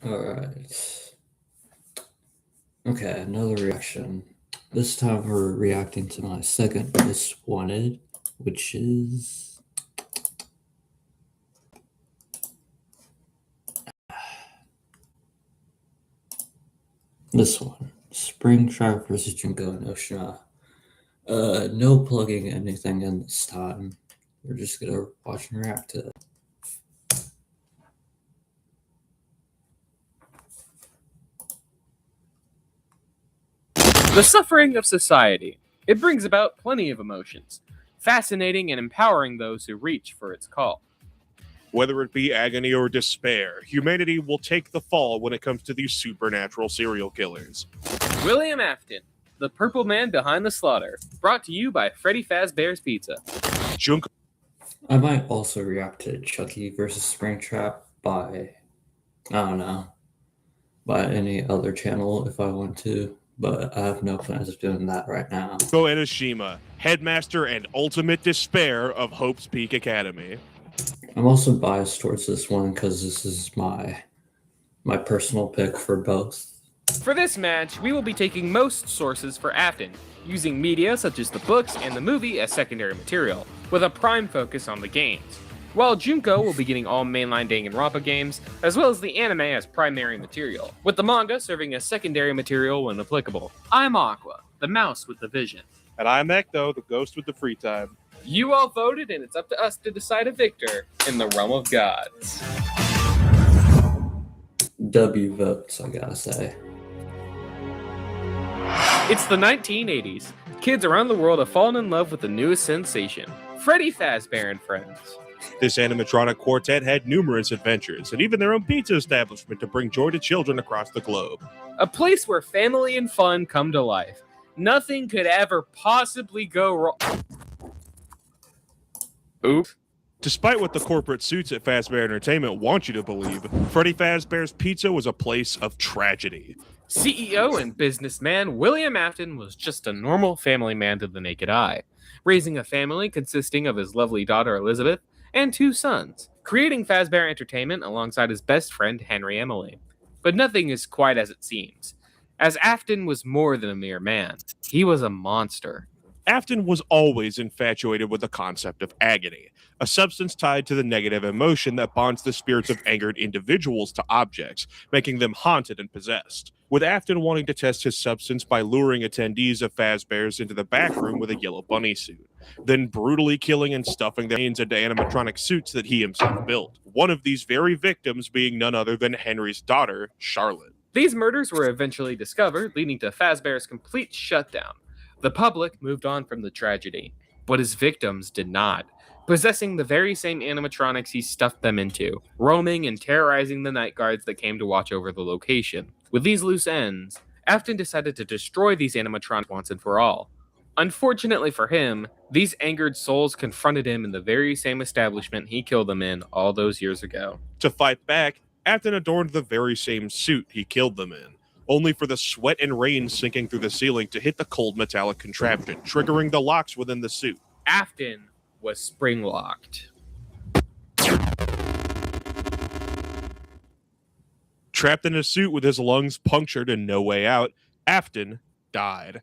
Alright. Okay, another reaction. This time we're reacting to my second most wanted, which is this one. Springtrap versus Junko Enoshima. No plugging anything in this time. We're just gonna watch and react to it. The suffering of society. It brings about plenty of emotions, fascinating and empowering those who reach for its call. Whether it be agony or despair, humanity will take the fall when it comes to these supernatural serial killers. William Afton, the purple man behind the slaughter, brought to you by Freddy Fazbear's Pizza. Junko. I might also react to Chucky versus Springtrap by, I don't know, by any other channel if I want to, but I have no plans of doing that right now. Enoshima, headmaster and ultimate despair of Hope's Peak Academy. I'm also biased towards this one because this is my personal pick for both. For this match, we will be taking most sources for Afton, using media such as the books and the movie as secondary material, with a prime focus on the games. While Junko will be getting all mainline Danganronpa games, as well as the anime as primary material, with the manga serving as secondary material when applicable. I'm Aqua, the mouse with the vision. And I'm Ecto, the ghost with the free time. You all voted, and it's up to us to decide a victor in the realm of gods. W votes, I gotta say. It's the 1980s. Kids around the world have fallen in love with the newest sensation, Freddy Fazbear and Friends. This animatronic quartet had numerous adventures, and even their own pizza establishment to bring joy to children across the globe. A place where family and fun come to life. Nothing could ever possibly go wrong. Oops. Despite what the corporate suits at Fazbear Entertainment want you to believe, Freddy Fazbear's Pizza was a place of tragedy. CEO and businessman William Afton was just a normal family man to the naked eye, raising a family consisting of his lovely daughter Elizabeth and 2 sons, creating Fazbear Entertainment alongside his best friend Henry Emily. But nothing is quite as it seems, as Afton was more than a mere man. He was a monster. Afton was always infatuated with the concept of agony, a substance tied to the negative emotion that bonds the spirits of angered individuals to objects, making them haunted and possessed. With Afton wanting to test his substance by luring attendees of Fazbear's into the back room with a yellow bunny suit, then brutally killing and stuffing their brains into animatronic suits that he himself built. One of these very victims being none other than Henry's daughter, Charlotte. These murders were eventually discovered, leading to Fazbear's complete shutdown. The public moved on from the tragedy, but his victims did not, possessing the very same animatronics he stuffed them into, roaming and terrorizing the night guards that came to watch over the location. With these loose ends, Afton decided to destroy these animatronics once and for all. Unfortunately for him, these angered souls confronted him in the very same establishment he killed them in all those years ago. To fight back, Afton adorned the very same suit he killed them in, only for the sweat and rain sinking through the ceiling to hit the cold metallic contraption, triggering the locks within the suit. Afton was spring-locked. Trapped in a suit with his lungs punctured and no way out, Afton died.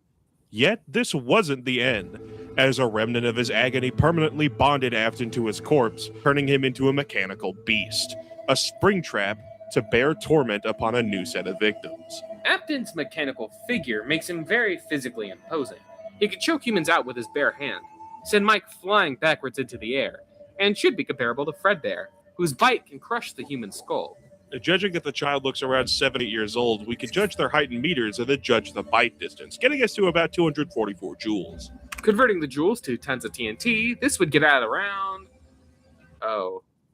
Yet this wasn't the end, as a remnant of his agony permanently bonded Afton to his corpse, turning him into a mechanical beast, a spring trap to bear torment upon a new set of victims. Afton's mechanical figure makes him very physically imposing. He could choke humans out with his bare hand, send Mike flying backwards into the air, and should be comparable to Fredbear, whose bite can crush the human skull. Judging that the child looks around 70 years old, we can judge their height in meters and then judge the bite distance, getting us to about 244 joules. Converting the joules to tons of TNT, this would get out around...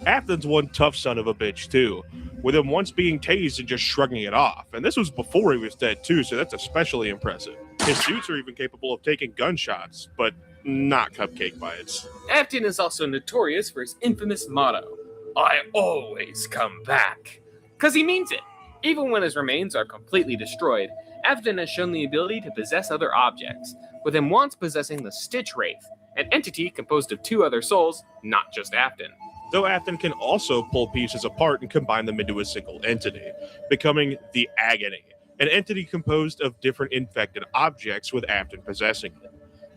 Afton's one tough son of a bitch, too, with him once being tased and just shrugging it off. And this was before he was dead, too, so that's especially impressive. His suits are even capable of taking gunshots, but not cupcake bites. Afton is also notorious for his infamous motto, "I always come back." Because he means it. Even when his remains are completely destroyed, Afton has shown the ability to possess other objects, with him once possessing the Stitch Wraith, an entity composed of 2 other souls, not just Afton. though Afton can also pull pieces apart and combine them into a single entity, becoming the Agony, an entity composed of different infected objects with Afton possessing them.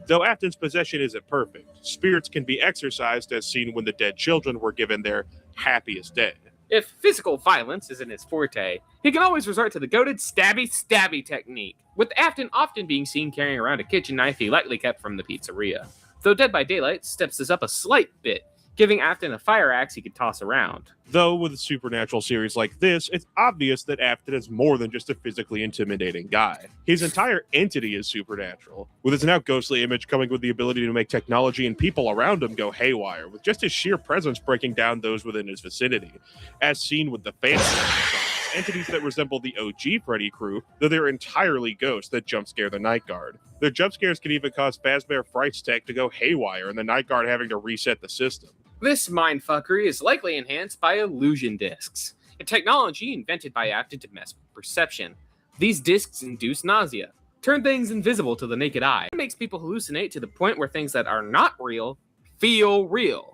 Though Afton's possession isn't perfect, spirits can be exorcised as seen when the dead children were given their happiest day. If physical violence isn't his forte, he can always resort to the goated stabby technique, with Afton often being seen carrying around a kitchen knife he likely kept from the pizzeria. Though Dead by Daylight steps this up a slight bit, giving Afton a fire axe he could toss around. Though with a supernatural series like this, it's obvious that Afton is more than just a physically intimidating guy. His entire entity is supernatural, with his now ghostly image coming with the ability to make technology and people around him go haywire, with just his sheer presence breaking down those within his vicinity, as seen with the Phantom. Entities that resemble the OG Freddy crew, though they're entirely ghosts that jump scare the Night Guard. Their jump scares can even cause Fazbear Fright's tech to go haywire and the Night Guard having to reset the system. This mindfuckery is likely enhanced by illusion discs, a technology invented by Afton to mess with perception. These discs induce nausea, turn things invisible to the naked eye, and makes people hallucinate to the point where things that are not real feel real.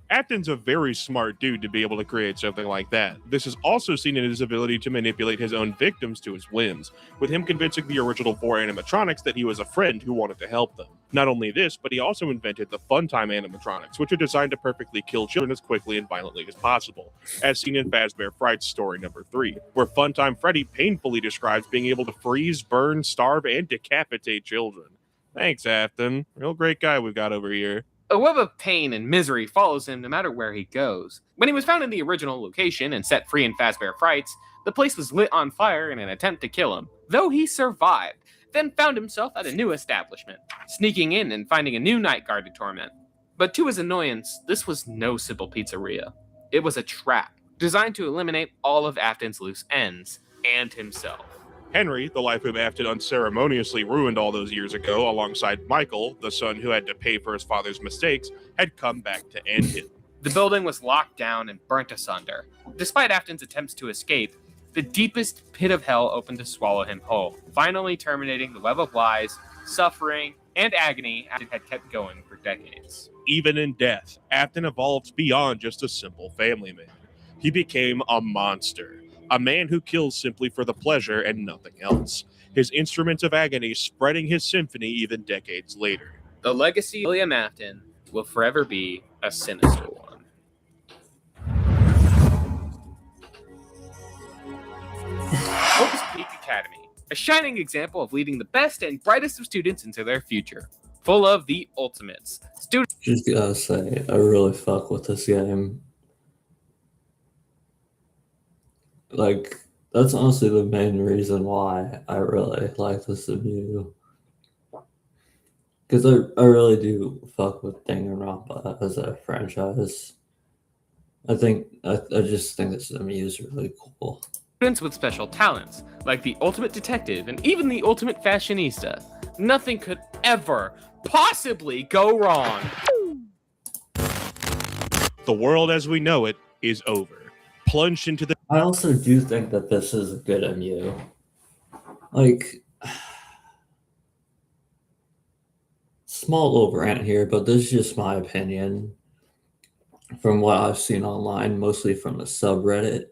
Afton's a very smart dude to be able to create something like that. This is also seen in his ability to manipulate his own victims to his whims, with him convincing the original 4 animatronics that he was a friend who wanted to help them. Not only this, but he also invented the Funtime animatronics, which are designed to perfectly kill children as quickly and violently as possible, as seen in Fazbear Fright's story number 3, where Funtime Freddy painfully describes being able to freeze, burn, starve, and decapitate children. Thanks, Afton. Real great guy we've got over here. A web of pain and misery follows him no matter where he goes. When he was found in the original location and set free in Fazbear Frights, the place was lit on fire in an attempt to kill him, though he survived, then found himself at a new establishment, sneaking in and finding a new night guard to torment. But to his annoyance, this was no simple pizzeria. It was a trap, designed to eliminate all of Afton's loose ends, and himself. Henry, the life whom Afton unceremoniously ruined all those years ago, alongside Michael, the son who had to pay for his father's mistakes, had come back to end him. The building was locked down and burnt asunder. Despite Afton's attempts to escape, the deepest pit of hell opened to swallow him whole, finally terminating the web of lies, suffering, and agony Afton had kept going for decades. Even in death, Afton evolved beyond just a simple family man. He became a monster. A man who kills simply for the pleasure and nothing else. His instrument of agony spreading his symphony even decades later. The legacy of William Afton will forever be a sinister one. Hope's Peak Academy, a shining example of leading the best and brightest of students into their future. Full of the ultimates. Students Just gotta say, I really fuck with this game. Like, that's honestly the main reason why I really like this review. Because I really do fuck with Danganronpa as a franchise. I just think this review is really cool. with special talents, like the ultimate detective and even the ultimate fashionista. Nothing could ever possibly go wrong. The world as we know it is over. Plunged into the... I also do think that this is a good MU. Like, small little rant here, but this is just my opinion from what I've seen online, mostly from the subreddit.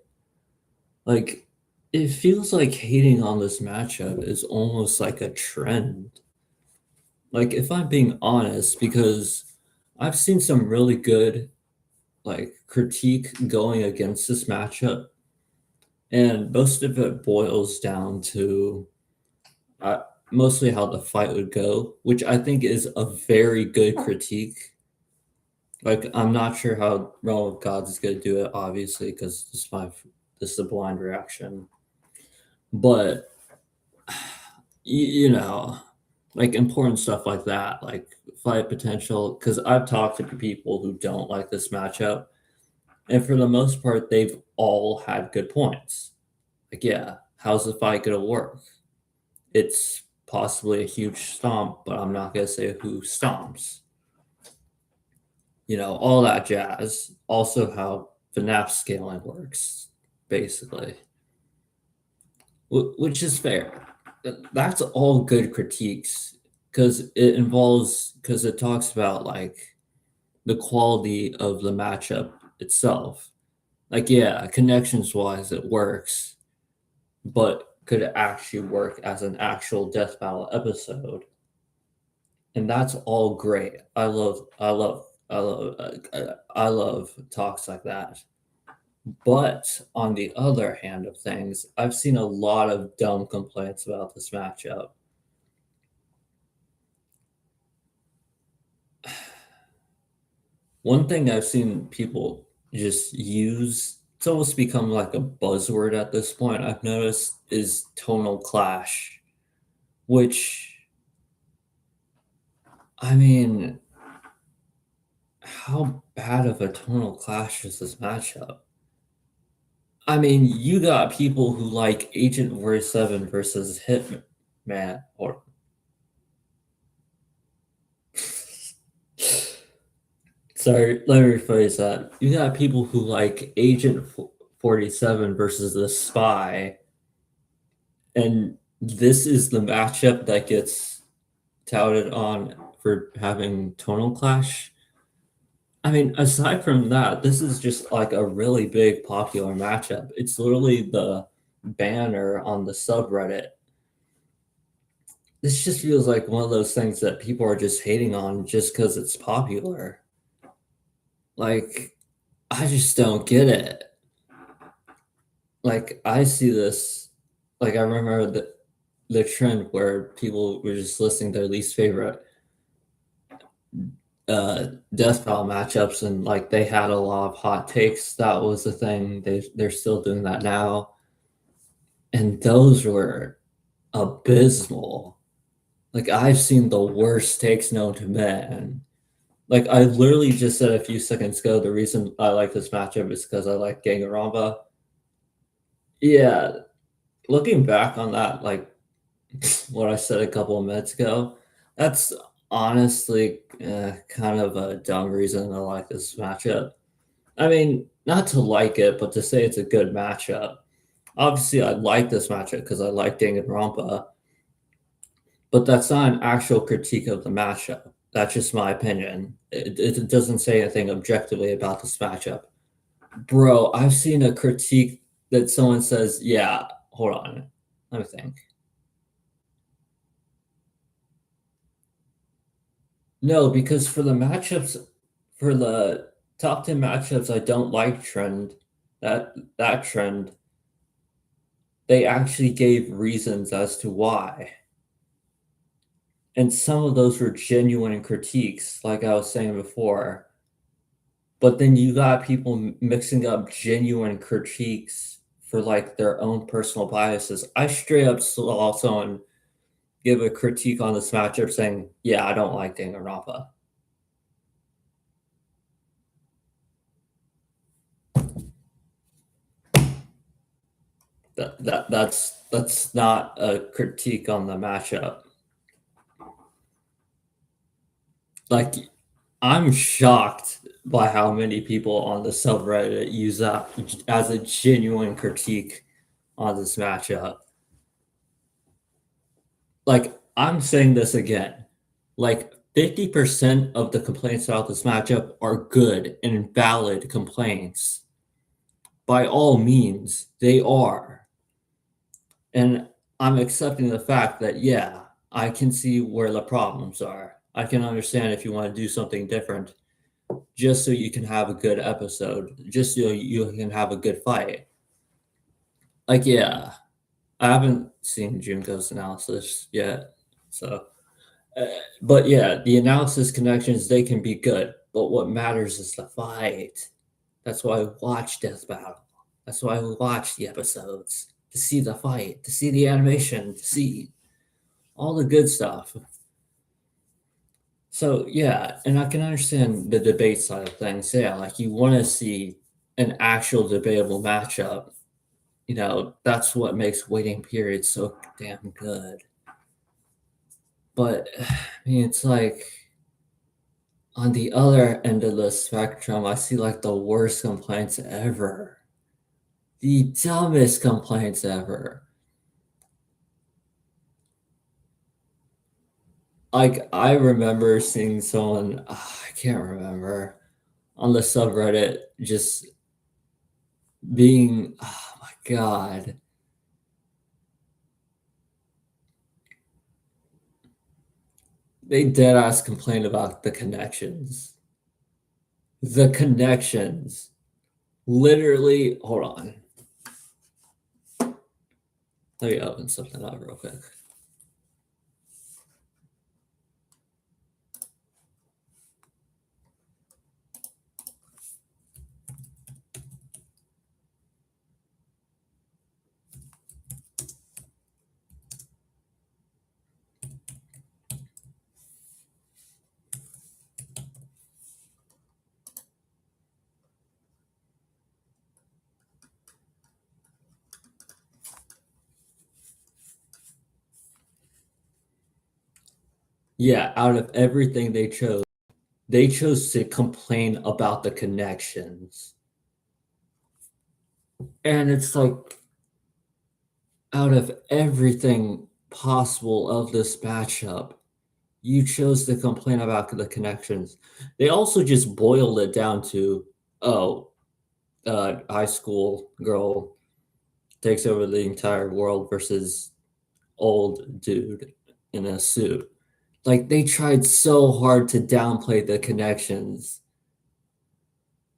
Like, it feels like hating on this matchup is almost like a trend. Like, if I'm being honest, because I've seen some really good like critique going against this matchup, and most of it boils down to mostly how the fight would go, which I think is a very good critique. Like, I'm not sure how Realm of Gods is going to do it, obviously, because this is a blind reaction. But you know, like important stuff like that, like fight potential, because I've talked to people who don't like this matchup, and for the most part, they've all had good points. Like, yeah, how's the fight going to work? It's possibly a huge stomp, but I'm not going to say who stomps. You know, all that jazz. Also how FNAF scaling works, basically. Which is fair. That's all good critiques, because it talks about like the quality of the matchup itself. Like, yeah, connections wise, it works, but could it actually work as an actual death battle episode? And that's all great. I love talks like that. But on the other hand of things, I've seen a lot of dumb complaints about this matchup. One thing I've seen people just use, it's almost become like a buzzword at this point, I've noticed, is tonal clash, which, I mean, how bad of a tonal clash is this matchup? I mean, you got people who like Agent 47 versus Hitman, or sorry, let me rephrase that. You got people who like Agent 47 versus the Spy, and this is the matchup that gets touted on for having tonal clash. I mean, aside from that, this is just like a really big popular matchup. It's literally the banner on the subreddit. This just feels like one of those things that people are just hating on just because it's popular. Like, I just don't get it. Like, I see this, like, I remember the trend where people were just listing their least favorite death battle matchups, and like they had a lot of hot takes. That was the thing. They're still doing that now, and those were abysmal. Like, I've seen the worst takes known to man. Like, I literally just said a few seconds ago, the reason I like this matchup is because I like Danganronpa. Yeah, looking back on that, like what I said a couple of minutes ago, that's honestly kind of a dumb reason I like this matchup. I mean, not to like it, but to say it's a good matchup. Obviously, I like this matchup because I like Danganronpa, but that's not an actual critique of the matchup. That's just my opinion. It doesn't say anything objectively about this matchup. Bro, I've seen a critique that someone says, yeah, hold on, let me think. No, because for the matchups, for the top 10 matchups I don't like trend, that trend, they actually gave reasons as to why. And some of those were genuine critiques, like I was saying before. But then you got people mixing up genuine critiques for like their own personal biases. I straight up saw someone give a critique on this matchup saying, yeah, I don't like Danganronpa. That's not a critique on the matchup. Like, I'm shocked by how many people on the subreddit use that as a genuine critique on this matchup. Like, I'm saying this again. Like, 50% of the complaints about this matchup are good and valid complaints. By all means, they are. And I'm accepting the fact that, yeah, I can see where the problems are. I can understand if you want to do something different just so you can have a good episode, just so you can have a good fight. Like, yeah, I haven't seen Junko's analysis yet. So, but yeah, the analysis connections, they can be good. But what matters is the fight. That's why I watch Death Battle. That's why we watch the episodes, to see the fight, to see the animation, to see all the good stuff. So yeah, and I can understand the debate side of things. Yeah, like you want to see an actual debatable matchup. You know, that's what makes waiting periods so damn good. But I mean, it's like on the other end of the spectrum, I see like the worst complaints ever. The dumbest complaints ever. Like, I remember seeing someone, I can't remember, on the subreddit just being, oh my god. They dead ass complain about the connections. The connections. Literally, hold on. Let me open something up real quick. Yeah, out of everything they chose to complain about the connections. And it's like, out of everything possible of this matchup, you chose to complain about the connections. They also just boiled it down to, oh, high school girl takes over the entire world versus old dude in a suit. Like, they tried so hard to downplay the connections.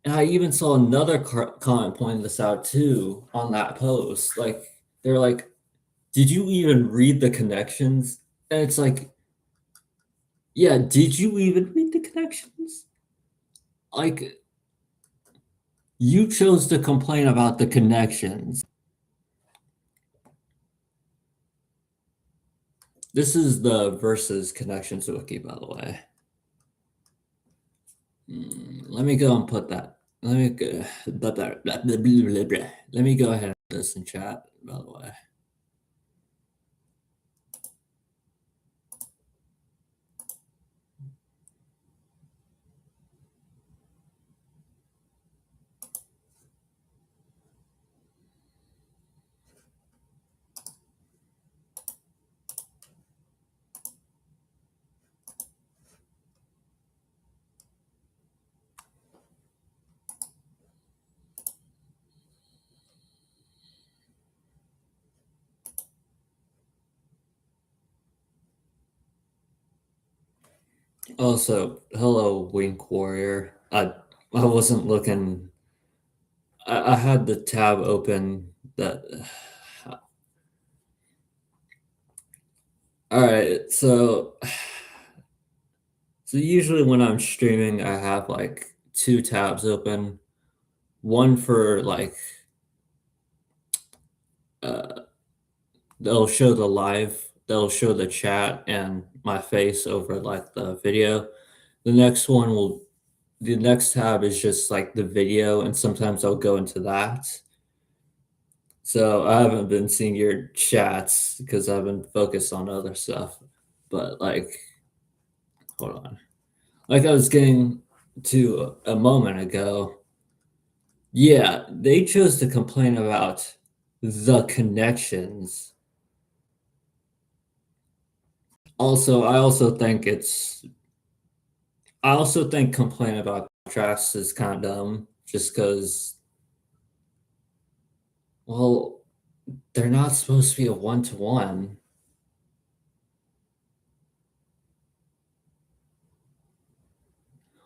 And I even saw another comment pointing this out too on that post. Like, they're like, did you even read the connections? And it's like, yeah, did you even read the connections? Like, you chose to complain about the connections. This is the versus connections wiki, by the way. Let me go and put that. Let me go. Let me go ahead and put this in chat, by the way. Also, hello, Wink Warrior. I wasn't looking. I had the tab open that. All right, so usually when I'm streaming, I have like two tabs open. One for like they'll show the live, they'll show the chat and my face over like the video. The next one will the next tab is just like the video, and sometimes I'll go into that. So I haven't been seeing your chats because I've been focused on other stuff. But like, hold on. Like I was getting to a moment ago. Yeah, they chose to complain about the connections. Also, I also think complain about contrasts is kind of dumb just because, well, they're not supposed to be a one-to-one.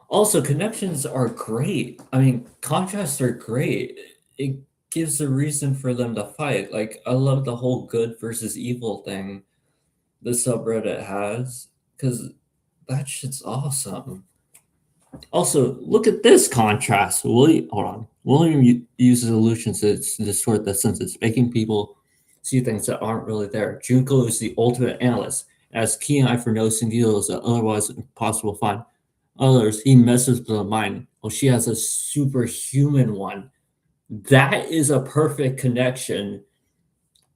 Also, connections are great. I mean, contrasts are great. It gives a reason for them to fight. Like, I love the whole good versus evil thing the subreddit has, because that shit's awesome. Also, look at this contrast. Hold on. William uses illusions to distort the senses, making people see things that aren't really there. Junko is the ultimate analyst, has keen eye for noticing details that otherwise impossible to find. Others, he messes with the mind. Well, she has a superhuman one. That is a perfect connection,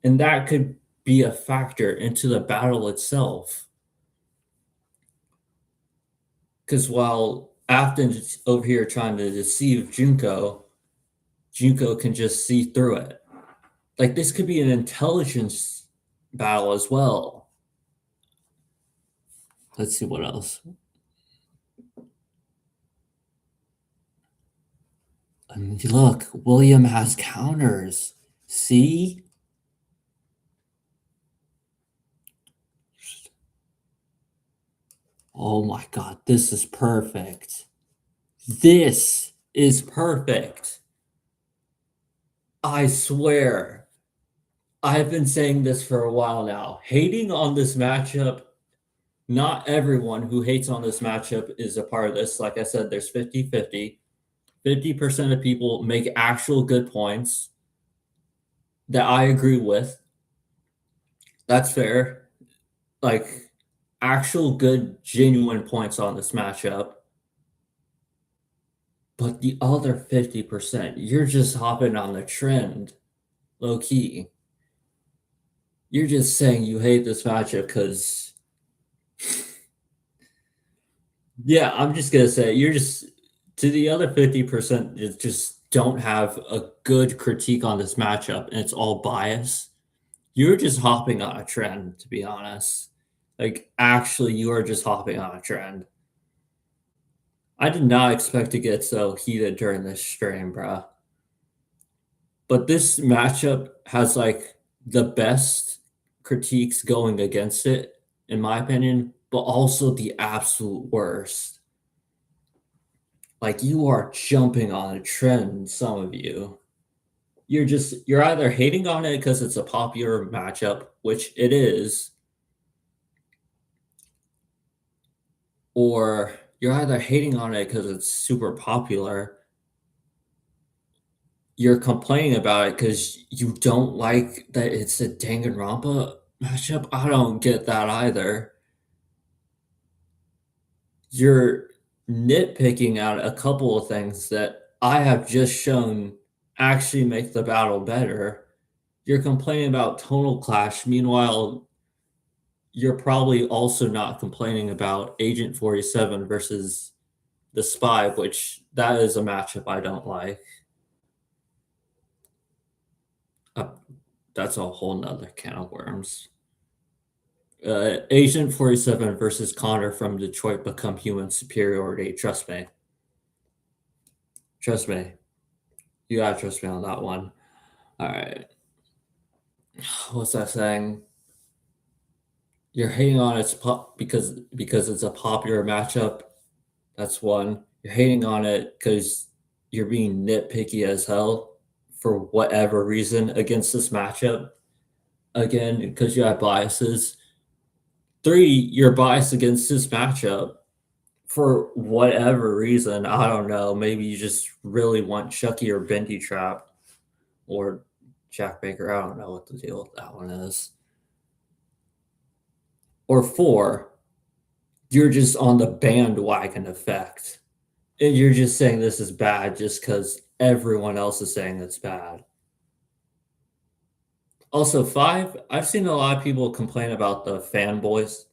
and that could be a factor into the battle itself. Because while Afton's over here trying to deceive Junko, Junko can just see through it. Like, this could be an intelligence battle as well. Let's see what else. I mean, look, William has counters. See? Oh my god, this is perfect. This is perfect. I swear. I've been saying this for a while now. Hating on this matchup, not everyone who hates on this matchup is a part of this. Like I said, there's 50-50. 50% of people make actual good points that I agree with. That's fair. Like, actual good, genuine points on this matchup. But the other 50%, you're just hopping on the trend, low key. You're just saying you hate this matchup because, yeah, I'm just gonna say you're just to the other 50% just don't have a good critique on this matchup, and it's all bias. You're just hopping on a trend, to be honest. Like, actually, you are just hopping on a trend. I did not expect to get so heated during this stream, bro. But this matchup has like the best critiques going against it, in my opinion, but also the absolute worst. Like, you are jumping on a trend, some of you. You're either hating on it because it's a popular matchup, which it is, or you're either hating on it because it's super popular. You're complaining about it because you don't like that it's a Danganronpa matchup. I don't get that either. You're nitpicking at a couple of things that I have just shown actually make the battle better. You're complaining about tonal clash. Meanwhile, you're probably also not complaining about Agent 47 versus the Spy, which that is a matchup I don't like. Uh, that's a whole nother can of worms. Agent 47 versus Connor from Detroit Become Human Superiority. Trust me. Trust me. You gotta trust me on that one. All right. What's that saying? You're hating on it because it's a popular matchup. That's one. You're hating on it because you're being nitpicky as hell for whatever reason against this matchup. Again, because you have biases. Three, you're biased against this matchup for whatever reason. I don't know. Maybe you just really want Chucky or Bendy Trap or Jack Baker. I don't know what the deal with that one is. Or four, you're just on the bandwagon effect. And you're just saying this is bad just because everyone else is saying it's bad. Also, five, I've seen a lot of people complain about the fanboys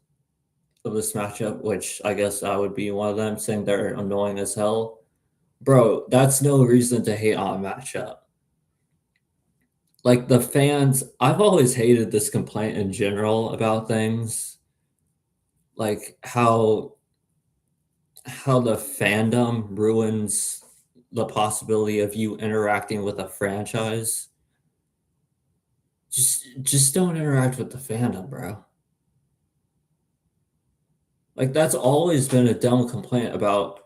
of this matchup, which I guess I would be one of them, saying they're annoying as hell. Bro, that's no reason to hate on a matchup. Like, the fans, I've always hated this complaint in general about things. Like how the fandom ruins the possibility of you interacting with a franchise. Just don't interact with the fandom, bro. Like, that's always been a dumb complaint about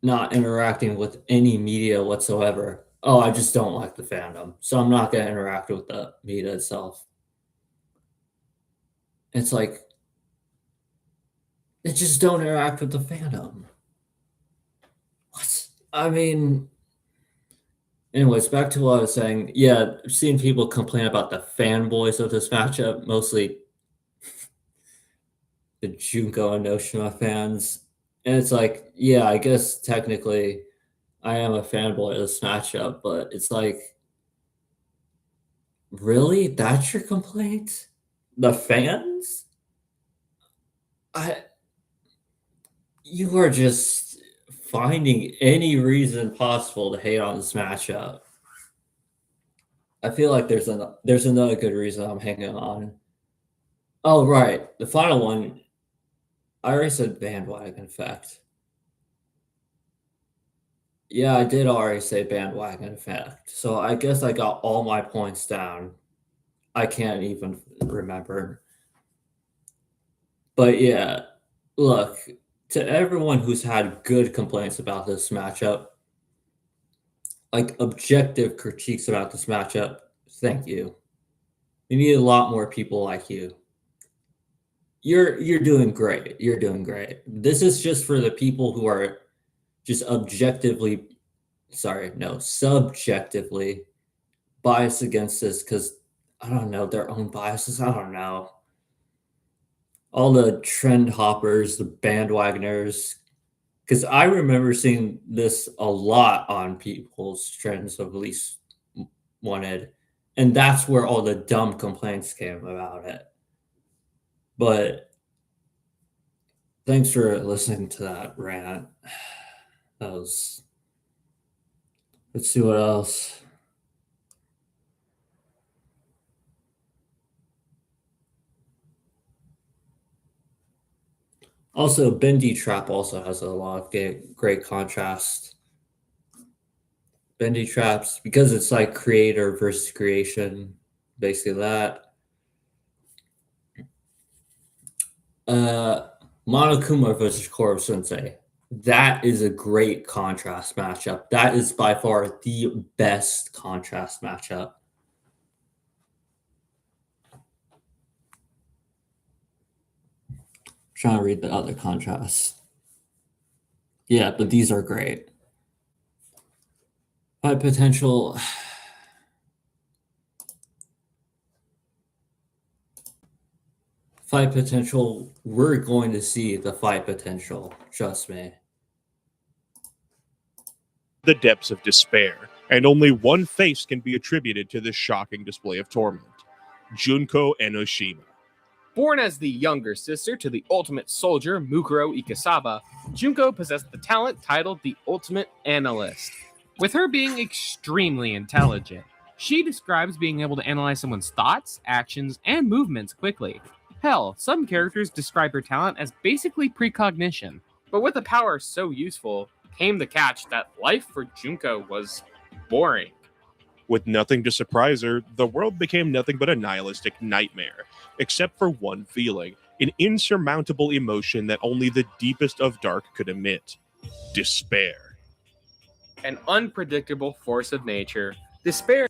not interacting with any media whatsoever. Oh, I just don't like the fandom, so I'm not going to interact with the media itself. It's like, it just don't interact with the fandom. What? I mean, anyways, back to what I was saying. Yeah, I've seen people complain about the fanboys of this matchup, mostly the Junko Enoshima fans. And it's like, yeah, I guess technically I am a fanboy of this matchup, but it's like, really? That's your complaint? The fans? I You are just finding any reason possible to hate on this matchup. I feel like there's another good reason I'm hanging on. Oh, right. The final one, I already said bandwagon effect. Yeah, I did already say bandwagon effect. So I guess I got all my points down. I can't even remember. But yeah, look, to everyone who's had good complaints about this matchup, like objective critiques about this matchup, thank you. We need a lot more people like you. You're doing great. You're doing great. This is just for the people who are just subjectively biased against this because I don't know their own biases. I don't know. All the trend hoppers, the bandwagoners, because I remember seeing this a lot on people's trends of least wanted, and that's where all the dumb complaints came about it. But thanks for listening to that rant. That was. Let's see what else. Also, Bendy Trap also has a lot of great contrast. Bendy Traps, because it's like creator versus creation, basically that. Monokuma versus Koro Sensei. That is a great contrast matchup. That is by far the best contrast matchup. Trying to read the other contrasts. Yeah, but these are great. Fight potential. Fight potential. We're going to see the fight potential. Trust me. The depths of despair, and only one face can be attributed to this shocking display of torment: Junko Enoshima. Born as the younger sister to the ultimate soldier, Mukuro Ikasaba, Junko possessed the talent titled the Ultimate Analyst. With her being extremely intelligent, she describes being able to analyze someone's thoughts, actions, and movements quickly. Hell, some characters describe her talent as basically precognition. But with a power so useful, came the catch that life for Junko was boring. With nothing to surprise her, the world became nothing but a nihilistic nightmare, except for one feeling, an insurmountable emotion that only the deepest of dark could emit: despair. An unpredictable force of nature, despair.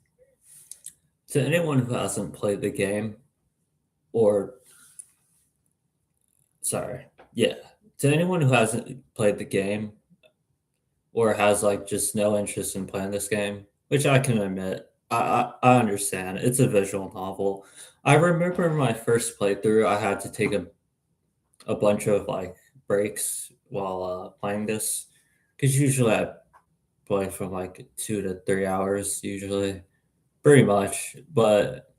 To anyone who hasn't played the game, or sorry, yeah, to anyone who hasn't played the game or has like just no interest in playing this game, which I can admit, I understand. It's a visual novel. I remember my first playthrough, I had to take a bunch of like breaks while playing this because usually I play from like 2 to 3 hours, usually, pretty much. But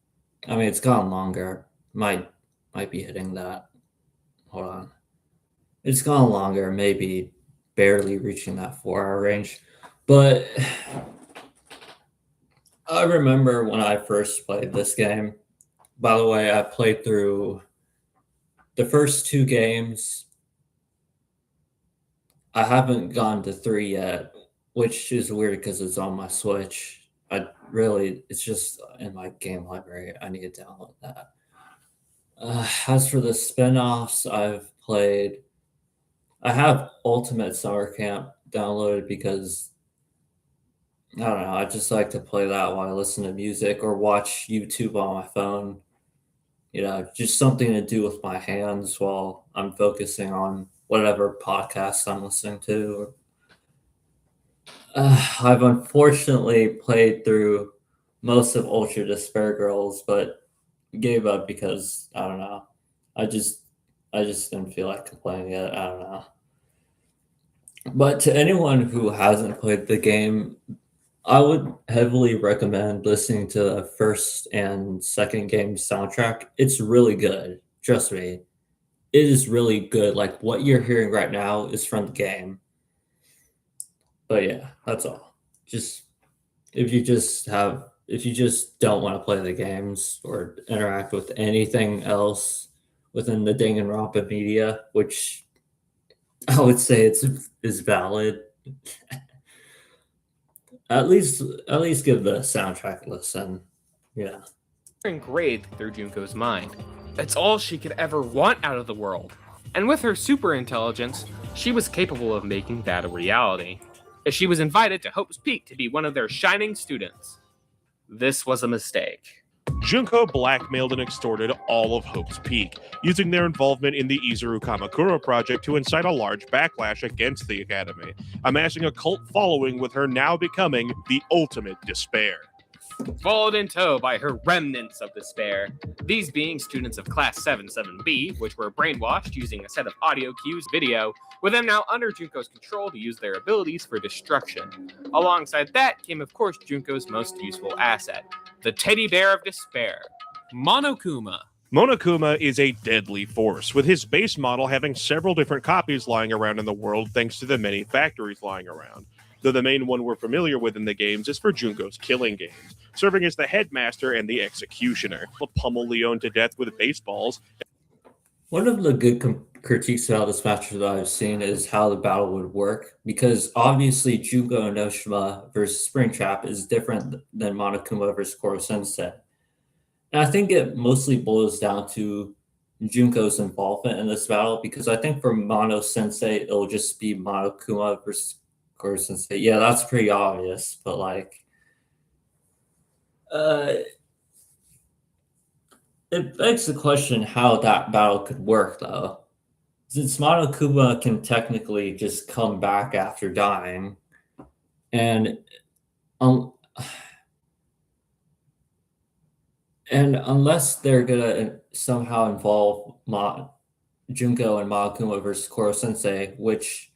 I mean, it's gone longer. Might be hitting that. Hold on. It's gone longer, maybe barely reaching that 4 hour range. But I remember when I first played this game. By the way, I played through the first 2 games. I haven't gone to 3 yet, which is weird because it's on my Switch. It's just in my game library. I need to download that. As for the spin-offs, I have Ultimate Summer Camp downloaded because I don't know, I just like to play that while I listen to music or watch YouTube on my phone. Just something to do with my hands while I'm focusing on whatever podcast I'm listening to. I've unfortunately played through most of Ultra Despair Girls, but gave up because I don't know. I just didn't feel like playing it. I don't know. But to anyone who hasn't played the game, I would heavily recommend listening to the first and second game soundtrack. It's really good. Trust me. It is really good. Like what you're hearing right now is from the game. But yeah, that's all. Just if you just don't want to play the games or interact with anything else within the Danganronpa media, which I would say is valid. At least give the soundtrack a listen. Yeah. Engraved through Junko's mind. That's all she could ever want out of the world. And with her super intelligence, she was capable of making that a reality. As she was invited to Hope's Peak to be one of their shining students. This was a mistake. Junko blackmailed and extorted all of Hope's Peak, using their involvement in the Izuru Kamakura project to incite a large backlash against the Academy, amassing a cult following with her now becoming the ultimate despair. Followed in tow by her remnants of despair, these being students of Class 77B, which were brainwashed using a set of audio cues video, with them now under Junko's control to use their abilities for destruction. Alongside that came, of course, Junko's most useful asset, the teddy bear of despair, Monokuma. Monokuma is a deadly force, with his base model having several different copies lying around in the world thanks to the many factories lying around. Though the main one we're familiar with in the games is for Junko's killing games, serving as the headmaster and the executioner. He'll pummel Leon to death with baseballs. One of the good critiques about this match that I've seen is how the battle would work, because obviously Junko Enoshima versus Springtrap is different than Monokuma versus Monosensei. And I think it mostly boils down to Junko's involvement in this battle, because I think for Monosensei, it'll just be Monokuma versus Monosensei. Yeah, that's pretty obvious, but like, it begs the question how that battle could work, though. Since Monokuma can technically just come back after dying, and unless they're gonna somehow involve Junko and Monokuma versus Monosensei, which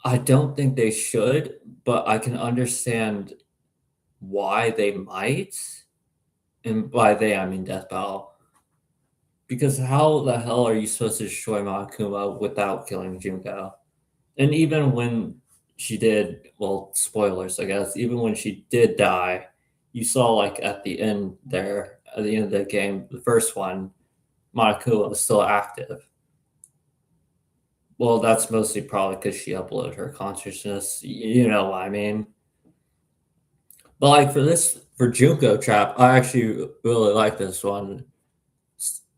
I don't think they should, but I can understand why they might. And by they, I mean Death Battle. Because how the hell are you supposed to destroy Monokuma without killing Junko? And even when she did, well, spoilers, I guess, even when she did die, you saw, like, at the end there, at the end of the game, the first one, Monokuma was still active. Well, that's mostly probably because she uploaded her consciousness. You know what I mean? But, like, for Junko Trap, I actually really like this one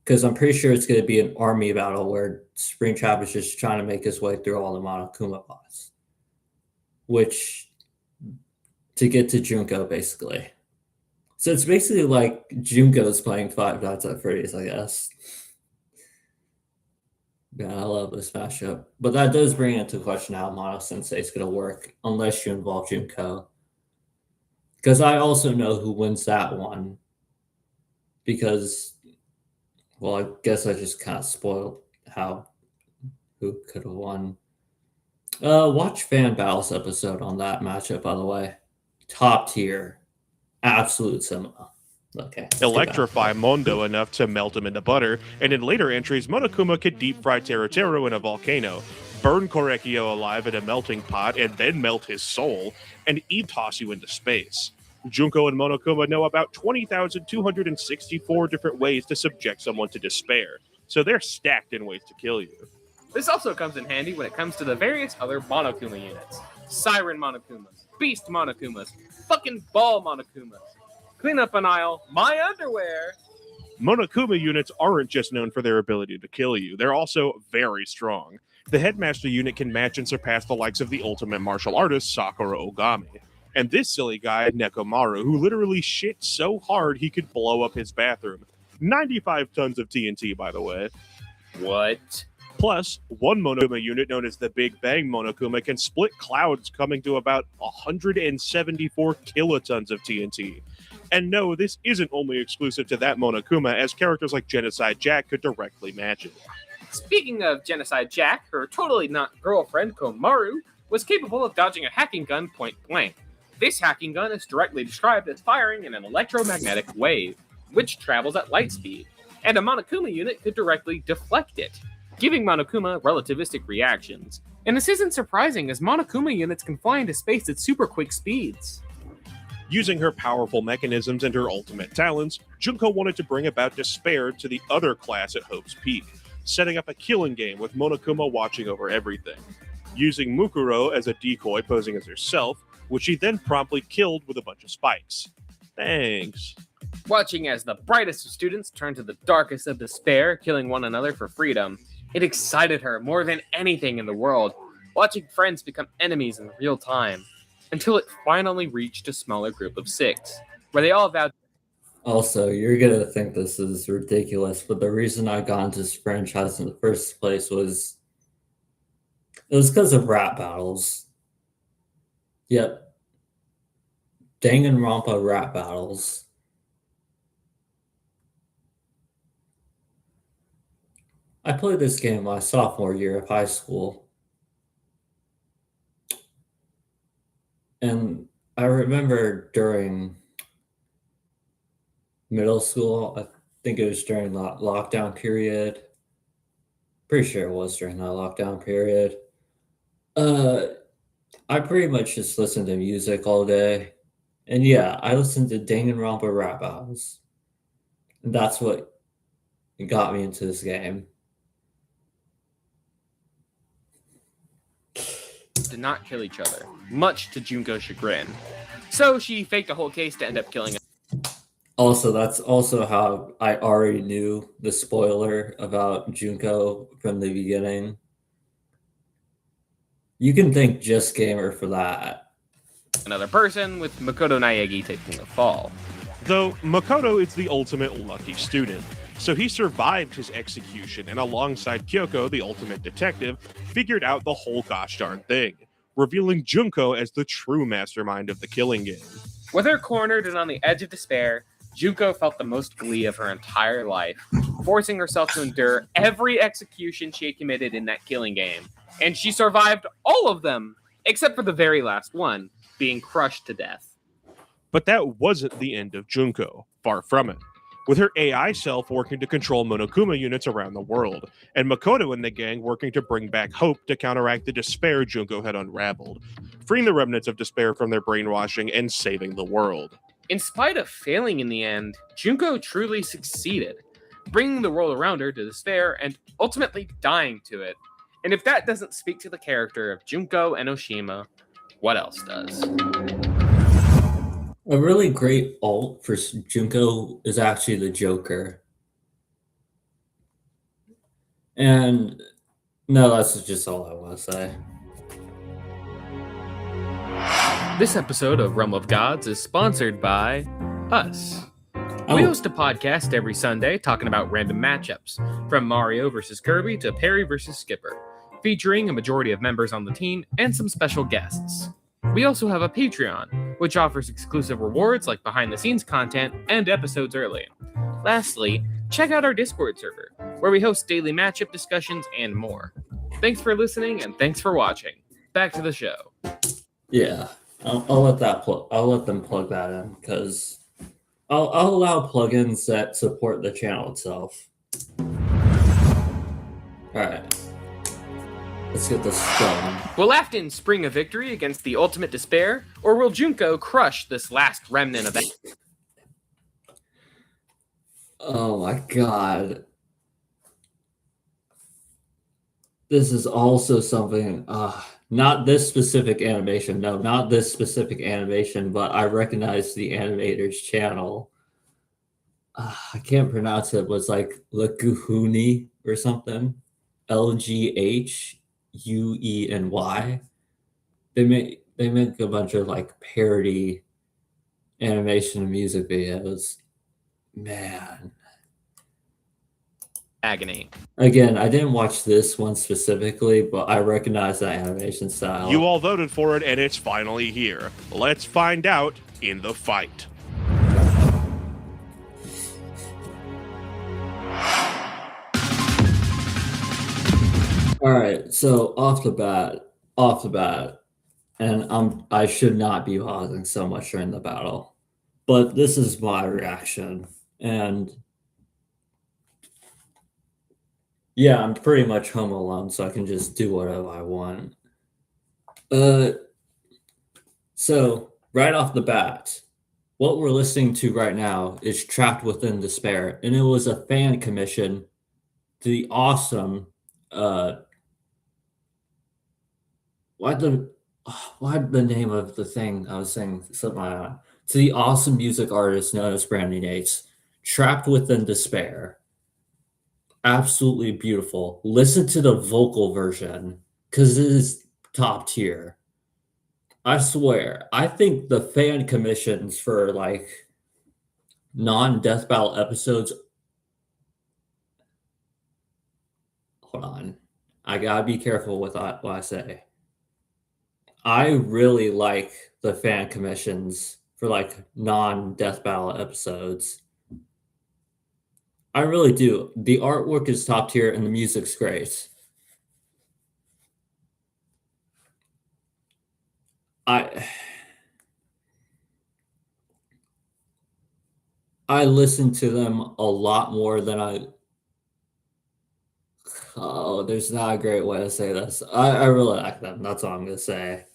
because I'm pretty sure it's going to be an army battle where Springtrap is just trying to make his way through all the Monokuma bots, which to get to Junko, basically. So it's basically like Junko's playing Five Nights at Freddy's, I guess. Yeah, I love this matchup. But that does bring into question how Monosensei is going to work unless you involve Junko. Because I also know who wins that one. Because, well, I guess I just kind of spoiled who could have won. Watch Fan Battles episode on that matchup, by the way. Top tier. Absolute cinema. Okay. Electrify Mondo enough to melt him into butter, and in later entries, Monokuma could deep fry Teruteru in a volcano, burn Korekio alive in a melting pot, and then melt his soul, and toss you into space. Junko and Monokuma know about 20,264 different ways to subject someone to despair, so they're stacked in ways to kill you. This also comes in handy when it comes to the various other Monokuma units. Siren Monokumas, Beast Monokumas, fucking Ball Monokumas. Clean up an aisle, my underwear. Monokuma units aren't just known for their ability to kill you, they're also very strong. The Headmaster unit can match and surpass the likes of the ultimate martial artist Sakura Ogami. And this silly guy, Nekomaru, who literally shit so hard he could blow up his bathroom. 95 tons of TNT, by the way. What? Plus, one Monokuma unit known as the Big Bang Monokuma can split clouds coming to about 174 kilotons of TNT. And no, this isn't only exclusive to that Monokuma, as characters like Genocide Jack could directly match it. Speaking of Genocide Jack, her totally not girlfriend, Komaru, was capable of dodging a hacking gun point blank. This hacking gun is directly described as firing in an electromagnetic wave, which travels at light speed, and a Monokuma unit could directly deflect it, giving Monokuma relativistic reactions. And this isn't surprising, as Monokuma units can fly into space at super quick speeds. Using her powerful mechanisms and her ultimate talents, Junko wanted to bring about despair to the other class at Hope's Peak, setting up a killing game with Monokuma watching over everything. Using Mukuro as a decoy posing as herself, which he then promptly killed with a bunch of spikes. Thanks. Watching as the brightest of students turned to the darkest of despair, killing one another for freedom, it excited her more than anything in the world, watching friends become enemies in real time, until it finally reached a smaller group of 6, where they all vowed. Also, you're gonna think this is ridiculous, but the reason I got into this franchise in the first place was because of rap battles. Yep. Danganronpa rap battles. I played this game my sophomore year of high school. And I remember during middle school, I think it was during the lockdown period. Pretty sure it was during that lockdown period. I pretty much just listened to music all day. And yeah, I listened to Danganronpa rap battles. And that's what got me into this game. Did not kill each other, much to Junko's chagrin. So she faked a whole case to end up killing him. Also, that's also how I already knew the spoiler about Junko from the beginning. You can thank Just Gamer for that. Another person, with Makoto Naegi taking the fall. Though Makoto is the ultimate lucky student, so he survived his execution and alongside Kyoko, the ultimate detective, figured out the whole gosh darn thing, revealing Junko as the true mastermind of the killing game. With her cornered and on the edge of despair, Junko felt the most glee of her entire life, forcing herself to endure every execution she had committed in that killing game. And she survived all of them, except for the very last one, being crushed to death. But that wasn't the end of Junko, far from it. With her AI self working to control Monokuma units around the world, and Makoto and the gang working to bring back hope to counteract the despair Junko had unraveled, freeing the remnants of despair from their brainwashing and saving the world. In spite of failing in the end, Junko truly succeeded, bringing the world around her to despair and ultimately dying to it. And if that doesn't speak to the character of Junko Enoshima, what else does? A really great alt for Junko is actually the Joker. And no, that's just all I want to say. This episode of Realm of Gods is sponsored by us. We host a podcast every Sunday talking about random matchups, from Mario vs. Kirby to Perry vs. Skipper, featuring a majority of members on the team and some special guests. We also have a Patreon, which offers exclusive rewards like behind-the-scenes content and episodes early. Lastly, check out our Discord server, where we host daily matchup discussions and more. Thanks for listening, and thanks for watching. Back to the show. Yeah, I'll let that I'll let them plug that in because I'll allow plugins that support the channel itself. All right. Let's get this going. Will Afton spring a victory against the ultimate despair, or will Junko crush this last remnant of it? Oh my god. This is also something, not this specific animation. No, not this specific animation, but I recognize the animator's channel. I can't pronounce it. It was like Laguhuni or something. LGHUENY. They make a bunch of like parody animation and music videos. Man. Agony. Again, I didn't watch this one specifically, but I recognize that animation style. You all voted for it, and it's finally here. Let's find out in the fight. All right, so off the bat, and I should not be pausing so much during the battle, but this is my reaction, and yeah, I'm pretty much home alone, so I can just do whatever I want. So right off the bat, what we're listening to right now is Trapped Within Despair, and it was a fan commission to the awesome What the name of the thing I was saying? Slipped my mind. To the awesome music artist known as Brandy Nates, Trapped Within Despair. Absolutely beautiful. Listen to the vocal version because it is top tier. I swear. I think the fan commissions for like non-death battle episodes. Hold on. I gotta be careful with what I say. I really like the fan commissions for like non-death battle episodes. I really do. The artwork is top tier and the music's great. I I listen to them a lot more than I. Oh, there's not a great way to say this. I really like them. That's all I'm gonna say.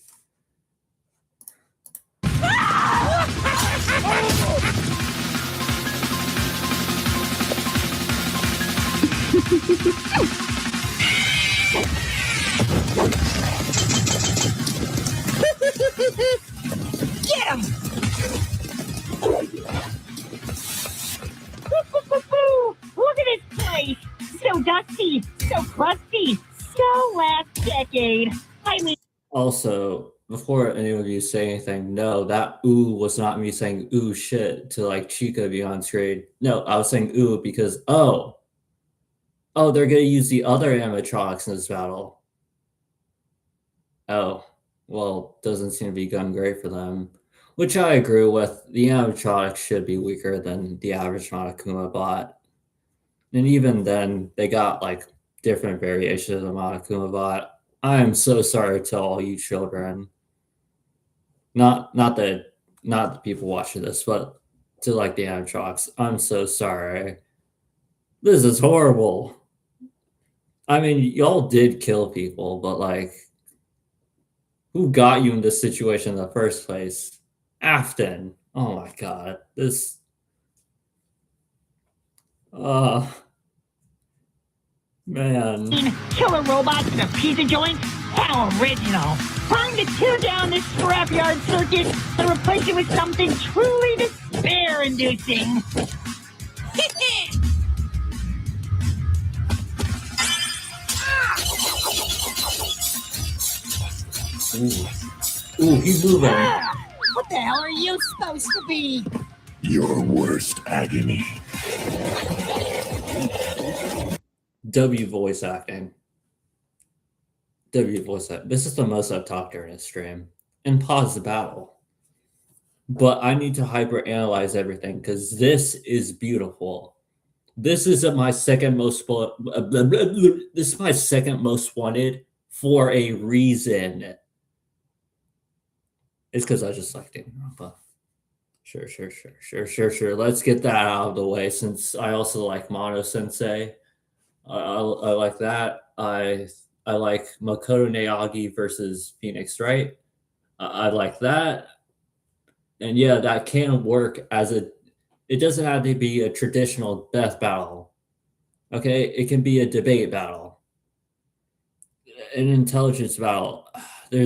Get him! Look at this place! So dusty, so crusty, so last decade. I mean, Also, before any of you say anything, no, that ooh was not me saying ooh shit to like Chica be on screen. No, I was saying ooh because they're gonna use the other animatronics in this battle. Oh, well, doesn't seem to be going great for them. Which I agree with. The animatronics should be weaker than the average Monokuma bot. And even then, they got like different variations of Monokuma bot. I am so sorry to all you children. Not the people watching this, but to like the animatronics. I'm so sorry. This is horrible. I mean, y'all did kill people, but like, who got you in this situation in the first place? Afton. Oh my god. This. Man. killer robots in a pizza joint? How original! Time to tear down this scrapyard circus and replace it with something truly despair-inducing. Ooh, he's moving. What the hell are you supposed to be? Your worst agony. W voice acting. W voice acting. This is the most I've talked during this stream. And pause the battle. But I need to hyper analyze everything because this is beautiful. This is my second most this is my second most wanted for a reason. It's because I just like Danganronpa. Sure. Let's get that out of the way since I also like Monosensei. I like that. I like Makoto Naegi versus Phoenix Wright. I like that. And yeah, that can work as it doesn't have to be a traditional death battle. Okay, it can be a debate battle. An intelligence battle. There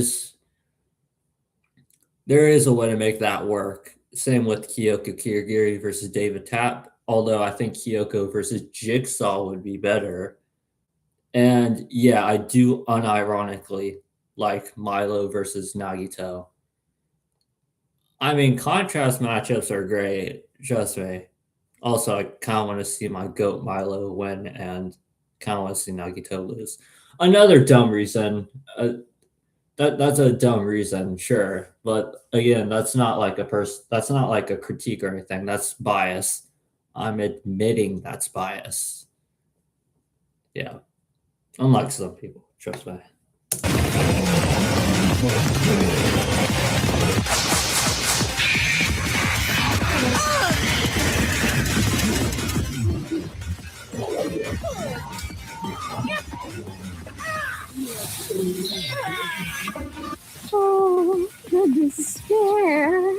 is a way to make that work. Same with Kyoko Kirigiri versus David Tapp, although I think Kyoko versus Jigsaw would be better. And yeah, I do unironically like Milo versus Nagito. I mean, contrast matchups are great, trust me. Also, I kind of want to see my GOAT Milo win and kind of want to see Nagito lose. Another dumb reason. That's a dumb reason, sure, but again, that's not like that's not like a critique or anything. That's bias. I'm admitting that's bias. Yeah, unlike some people, trust me. Oh, the despair.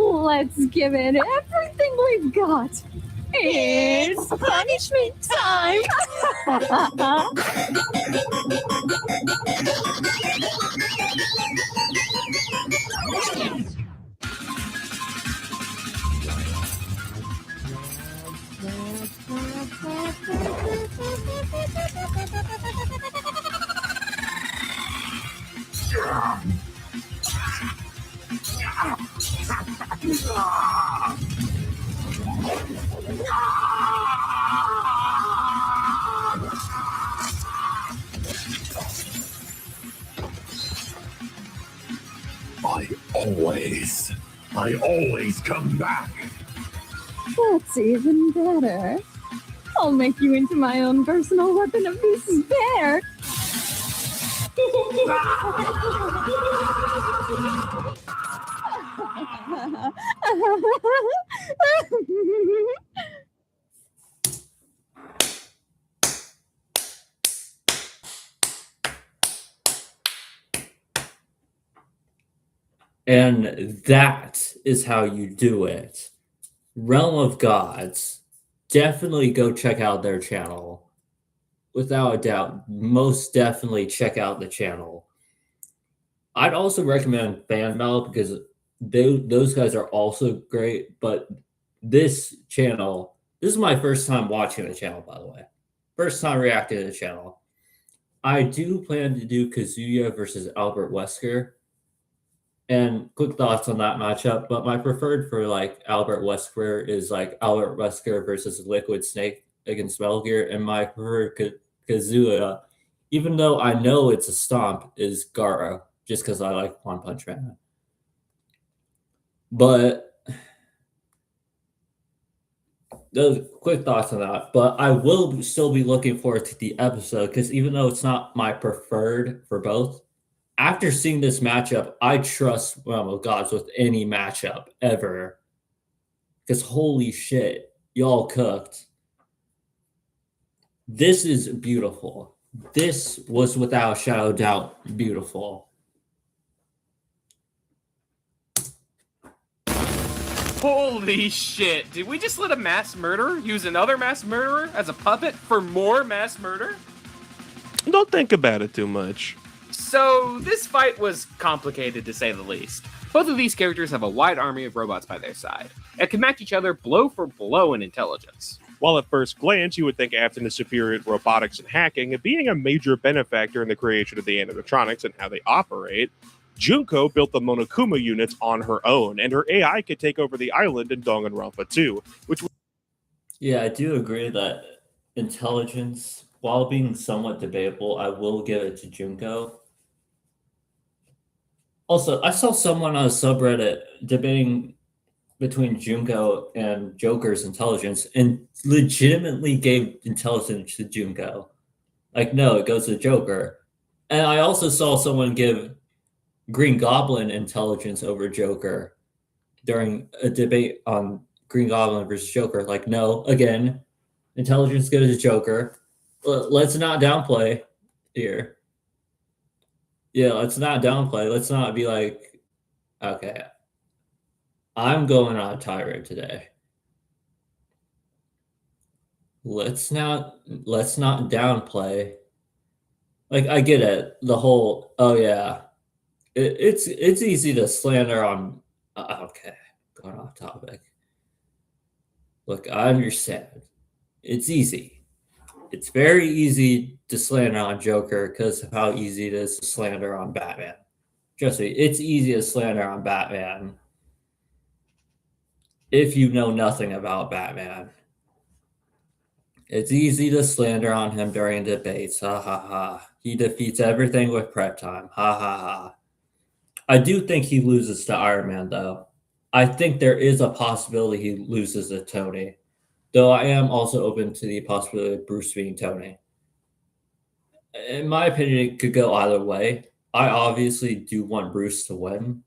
Let's give it everything we've got. It's punishment time! I always come back. That's even better. I'll make you into my own personal weapon of despair. And that is how you do it. Realm of Gods. Definitely go check out their channel. Without a doubt, most definitely check out the channel. I'd also recommend Fan Mail because those guys are also great. But this channel, this is my first time watching the channel, by the way. First time reacting to the channel. I do plan to do Kazuya versus Albert Wesker. And quick thoughts on that matchup, but my preferred for like Albert Wesker is like Albert Wesker versus Liquid Snake against Metal Gear, and my preferred Kazuya, even though I know it's a stomp, is Gara, just because I like One Punch Man. But those quick thoughts on that. But I will still be looking forward to the episode because even though it's not my preferred for both, after seeing this matchup, I trust Realm of Gods with any matchup ever. Because holy shit, y'all cooked. This is beautiful. This was without a shadow of doubt beautiful. Holy shit. Did we just let a mass murderer use another mass murderer as a puppet for more mass murder? Don't think about it too much. So, this fight was complicated to say the least. Both of these characters have a wide army of robots by their side, and can match each other blow for blow in intelligence. While at first glance you would think Afton is superior at robotics and hacking, being a major benefactor in the creation of the animatronics and how they operate, Junko built the Monokuma units on her own, and her AI could take over the island in Danganronpa 2, which... Yeah, I do agree that intelligence, while being somewhat debatable, I will give it to Junko. Also, I saw someone on a subreddit debating between Junko and Joker's intelligence and legitimately gave intelligence to Junko. Like, no, it goes to Joker. And I also saw someone give Green Goblin intelligence over Joker during a debate on Green Goblin versus Joker. Like, no, again, intelligence goes to Joker. Let's not downplay here. Yeah, let's not downplay. Let's not be like, okay, I'm going on a tirade today. Let's not downplay. Like, I get it. The whole, oh yeah, it's easy to slander on. Okay, going off topic. Look, I understand. It's easy. It's very easy to slander on Joker because of how easy it is to slander on Batman. Trust me, it's easy to slander on Batman if you know nothing about Batman. It's easy to slander on him during debates. Ha ha ha. He defeats everything with prep time. Ha ha ha. I do think he loses to Iron Man, though. I think there is a possibility he loses to Tony. Though I am also open to the possibility of Bruce being Tony. In my opinion, it could go either way. I obviously do want Bruce to win,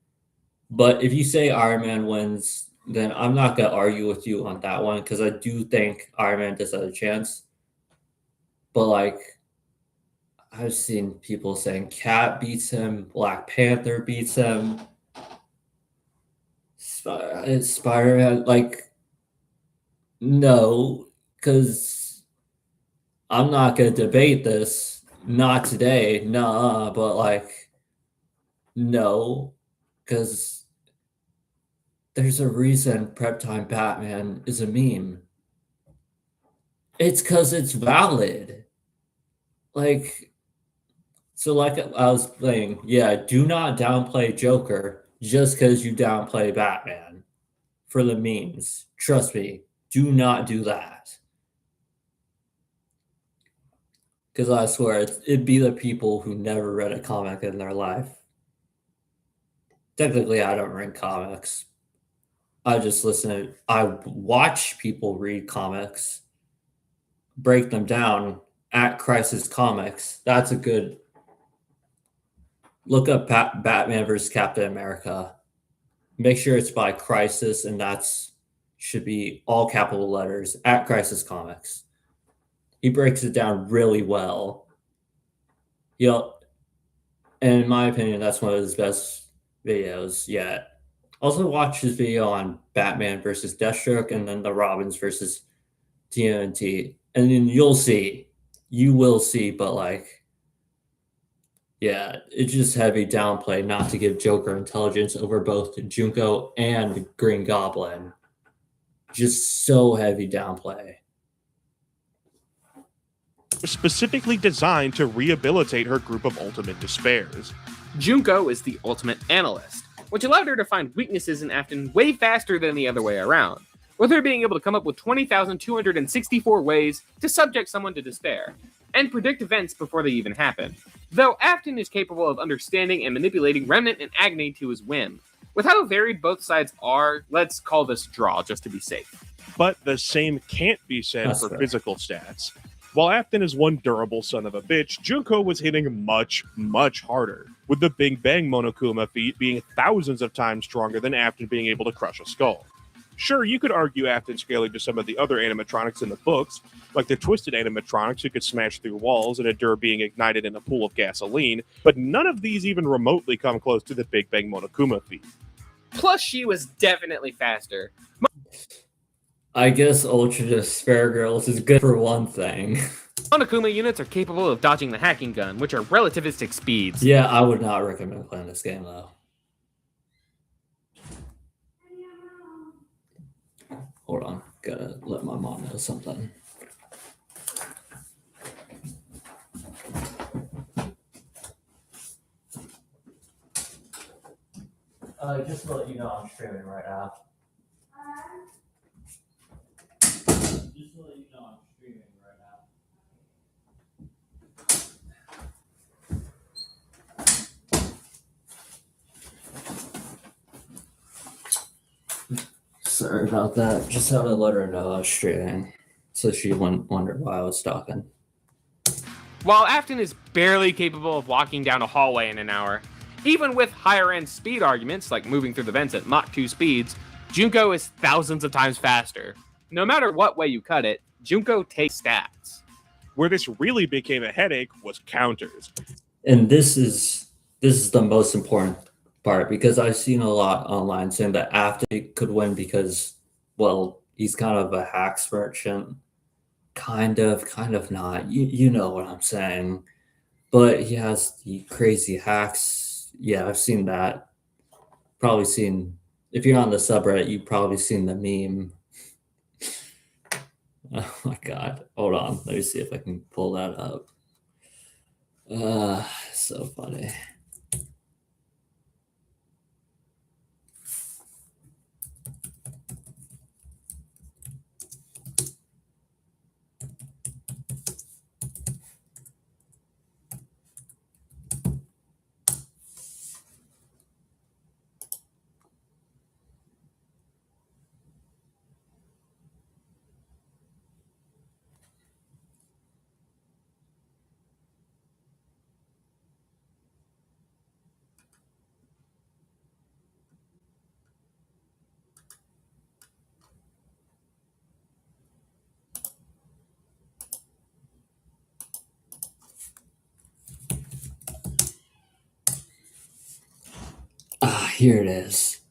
but if you say Iron Man wins, then I'm not gonna argue with you on that one because I do think Iron Man does have a chance. But like, I've seen people saying Cat beats him, Black Panther beats him, Spider Man. Like, no, because I'm not gonna debate this. Not today, nah. But like, no, because there's a reason Prep Time Batman is a meme. It's because it's valid. Like, so like I was saying, yeah, do not downplay Joker just because you downplay Batman for the memes. Trust me, do not do that. Because I swear, it'd be the people who never read a comic in their life. Technically, I don't read comics. I watch people read comics, break them down at Crisis Comics. That's a good look up Batman versus Captain America. Make sure it's by Crisis, and that's should be all capital letters at Crisis Comics. He breaks it down really well. You know, and in my opinion, that's one of his best videos yet. Also, watch his video on Batman versus Deathstroke, and then the Robins versus TNT, and then you will see. But like, yeah, it's just heavy downplay not to give Joker intelligence over both Junko and Green Goblin. Just so heavy downplay. Specifically designed to rehabilitate her group of ultimate despairs. Junko is the ultimate analyst, which allowed her to find weaknesses in Afton way faster than the other way around, with her being able to come up with 20,264 ways to subject someone to despair, and predict events before they even happen. Though Afton is capable of understanding and manipulating Remnant and Agony to his whim. With how varied both sides are, let's call this draw just to be safe. But the same can't be said That's for fair. physical stats. While Afton is one durable son of a bitch, Junko was hitting much, much harder, with the Big Bang Monokuma feat being thousands of times stronger than Afton being able to crush a skull. Sure, you could argue Afton scaling to some of the other animatronics in the books, like the twisted animatronics who could smash through walls and endure being ignited in a pool of gasoline, but none of these even remotely come close to the Big Bang Monokuma feat. Plus, she was definitely faster. I guess Ultra Despair Girls is good for one thing. Monokuma units are capable of dodging the hacking gun, which are relativistic speeds. Yeah, I would not recommend playing this game though. Hold on, gotta let my mom know something. Just to let you know, I'm streaming right now. Just to let you know, I'm streaming right now. Sorry about that. Just had to let her know I was streaming, so she wouldn't wonder why I was talking. While Afton is barely capable of walking down a hallway in an hour, even with higher-end speed arguments like moving through the vents at Mach 2 speeds, Junko is thousands of times faster. No matter what way you cut it, Junko takes stats. Where this really became a headache was counters. And this is the most important part because I've seen a lot online saying that Afton could win because, well, he's kind of a hacks merchant. Kind of not. You know what I'm saying. But he has the crazy hacks. Yeah, I've seen that. Probably seen, if you're on the subreddit, you've probably seen the meme. Oh my god. Hold on. Let me see if I can pull that up. So funny. Here it is.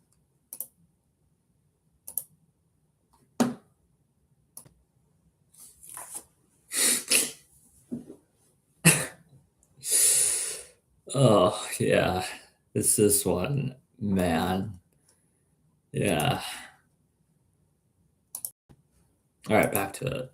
Oh, yeah. It's this one. Man. Yeah. All right, back to it.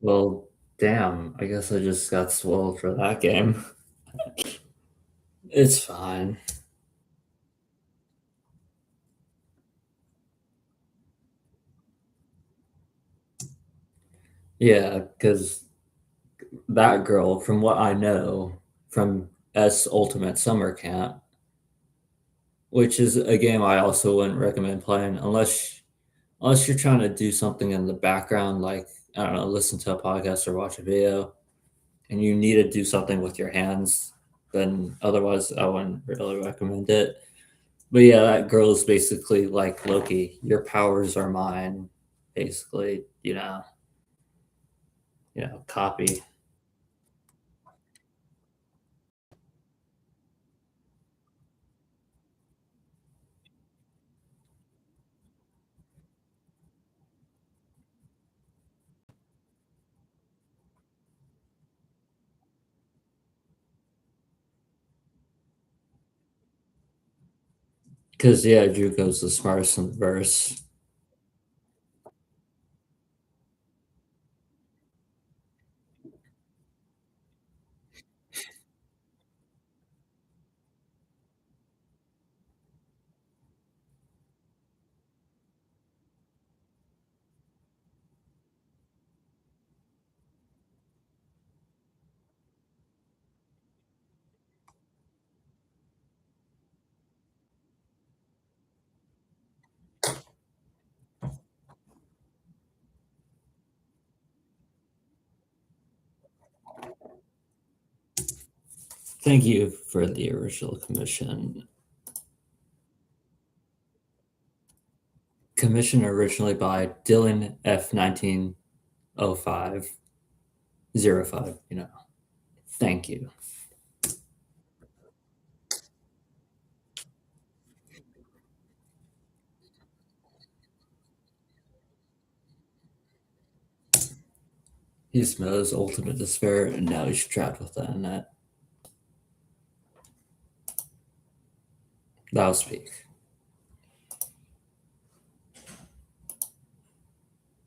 Well, damn. I guess I just got spoiled for that game. It's fine. Yeah, because that girl, from what I know from S Ultimate Summer Camp, which is a game I also wouldn't recommend playing unless you're trying to do something in the background, like I don't know, listen to a podcast or watch a video, and you need to do something with your hands. Then otherwise, I wouldn't really recommend it. But yeah, that girl is basically like Loki. Your powers are mine, basically. Copy. Because yeah, Junko's the smartest in the verse. Thank you for the original commission. Commissioned originally by Dylan F190505. Thank you. He smells ultimate despair, and now he's trapped within it. That'll speak.